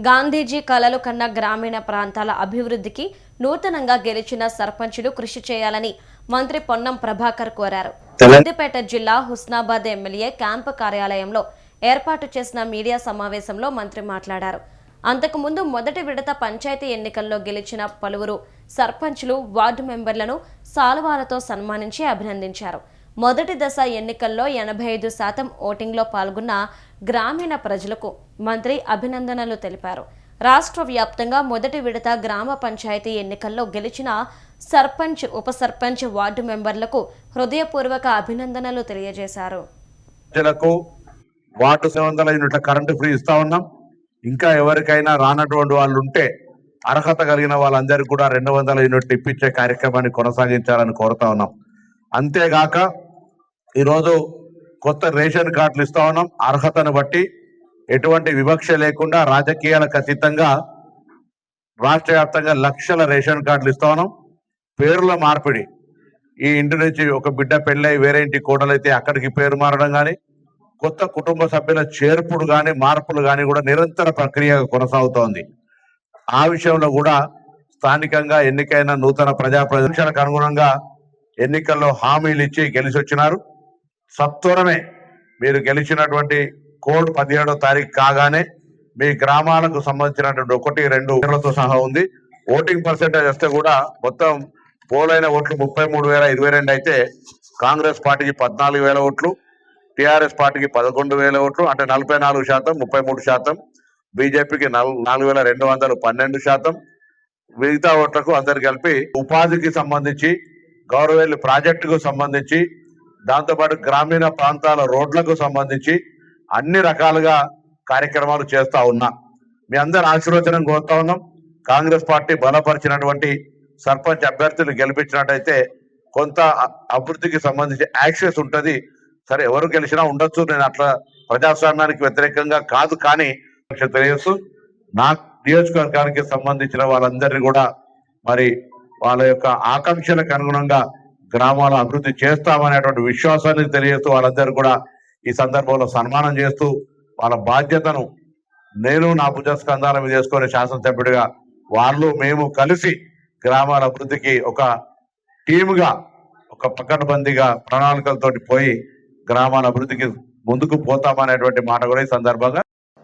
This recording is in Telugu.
గాంధీజీ కలలు కన్న గ్రామీణ ప్రాంతాల అభివృద్ధికి నూతనంగా గెలిచిన సర్పంచులు కృషి చేయాలని మంత్రి పొన్నం ప్రభాకర్ కోరారు. సిద్దిపేట జిల్లా హుస్నాబాద్ ఎమ్మెల్యే క్యాంపు కార్యాలయంలో ఏర్పాటు చేసిన మీడియా సమావేశంలో మంత్రి మాట్లాడారు. అంతకుముందు మొదటి విడత పంచాయతీ ఎన్నికల్లో గెలిచిన పలువురు సర్పంచులు వార్డు మెంబర్లను సాల్వాలతో సన్మానించి అభినందించారు. మొదటి దశ ఎన్నికల్లో 85% ఓటింగ్లో పాల్గొన్న గ్రామీణ ప్రజలకు మంత్రి అభినందనలు తెలిపారు. రాష్ట్ర వ్యాప్తంగా మొదటి విడత గ్రామ పంచాయతీ ఎన్నికల్లో గెలిచిన సర్పంచ్, ఉప సర్పంచ్, వార్డు మెంబర్లకు హృదయపూర్వక అభినందనలు తెలియజేశారు. కరెంటు ఫ్రీ ఇస్తా ఉన్నాం. ఇంకా ఎవరికైనా రానటువంటి వాళ్ళు ఉంటే అర్హత కలిగిన వాళ్ళందరికీ కూడా 200 యూనిట్లు ఇప్పించే కార్యక్రమాన్ని కొనసాగించాలని కోరుతా ఉన్నాం. అంతేగాక ఈరోజు కొత్త రేషన్ కార్డులు ఇస్తా ఉన్నాం. అర్హతను బట్టి ఎటువంటి వివక్ష లేకుండా రాజకీయాలకు అతీతంగా రాష్ట్ర వ్యాప్తంగా లక్షల రేషన్ కార్డులు ఇస్తా ఉన్నాం. పేర్ల మార్పిడి, ఈ ఇంటి నుంచి ఒక బిడ్డ పెళ్ళై వేరే ఇంటి కోడలైతే అక్కడికి పేరు మారడం కానీ, కొత్త కుటుంబ సభ్యుల చేర్పుడు కానీ, మార్పులు కానీ కూడా నిరంతర ప్రక్రియ కొనసాగుతోంది. ఆ విషయంలో కూడా స్థానికంగా ఎన్నికైన నూతన ప్రజాప్రతినిధులకు అనుగుణంగా ఎన్నికల్లో హామీలు ఇచ్చి గెలిచి వచ్చినారు. సత్వరమే మీరు గెలిచినటువంటి కోడ్ 17వ తారీఖు కాగానే మీ గ్రామాలకు సంబంధించినటువంటి 1, 2 సహా ఉంది. ఓటింగ్ పర్సెంటేజ్ వస్తే కూడా మొత్తం పోలైన ఓట్లు 33,022 అయితే కాంగ్రెస్ పార్టీకి 14,000 ఓట్లు, టిఆర్ఎస్ పార్టీకి 11,000 ఓట్లు, అంటే 44%, 33%, బీజేపీకి 4,212%, మిగతా ఓట్లకు అందరు కలిపి ఉపాధికి సంబంధించి, గౌరవేల్లి ప్రాజెక్టుకు సంబంధించి, దాంతోపాటు గ్రామీణ ప్రాంతాల రోడ్లకు సంబంధించి అన్ని రకాలుగా కార్యక్రమాలు చేస్తా ఉన్నా. మీ అందరు ఆశీర్వచనం కోరుతా ఉన్నాం. కాంగ్రెస్ పార్టీ బలపరిచినటువంటి సర్పంచ్ అభ్యర్థులు గెలిపించినట్టయితే కొంత అభివృద్ధికి సంబంధించి యాక్సెస్ ఉంటుంది. సరే, ఎవరు గెలిచినా ఉండొచ్చు, నేను అట్లా ప్రజాస్వామ్యానికి వ్యతిరేకంగా కాదు. కానీ తెలియచ్చు, నా నియోజకవర్గానికి సంబంధించిన వాళ్ళందరినీ కూడా మరి వాళ్ళ యొక్క ఆకాంక్షలకు అనుగుణంగా గ్రామాల అభివృద్ధి చేస్తామనేటువంటి విశ్వాసాన్ని తెలియజేస్తూ వాళ్ళందరూ కూడా ఈ సందర్భంలో సన్మానం చేస్తూ వాళ్ళ బాధ్యతను నేను నా భుజస్కంధాల మీద చేసుకునే శాసనసభ్యుడిగా వాళ్ళు మేము కలిసి గ్రామాల అభివృద్ధికి ఒక టీముగా, ఒక పకడ్బందీగా ప్రణాళికలతోటి పోయి గ్రామాల అభివృద్ధికి ముందుకు పోతామనేటువంటి మాట కూడా ఈ సందర్భంగా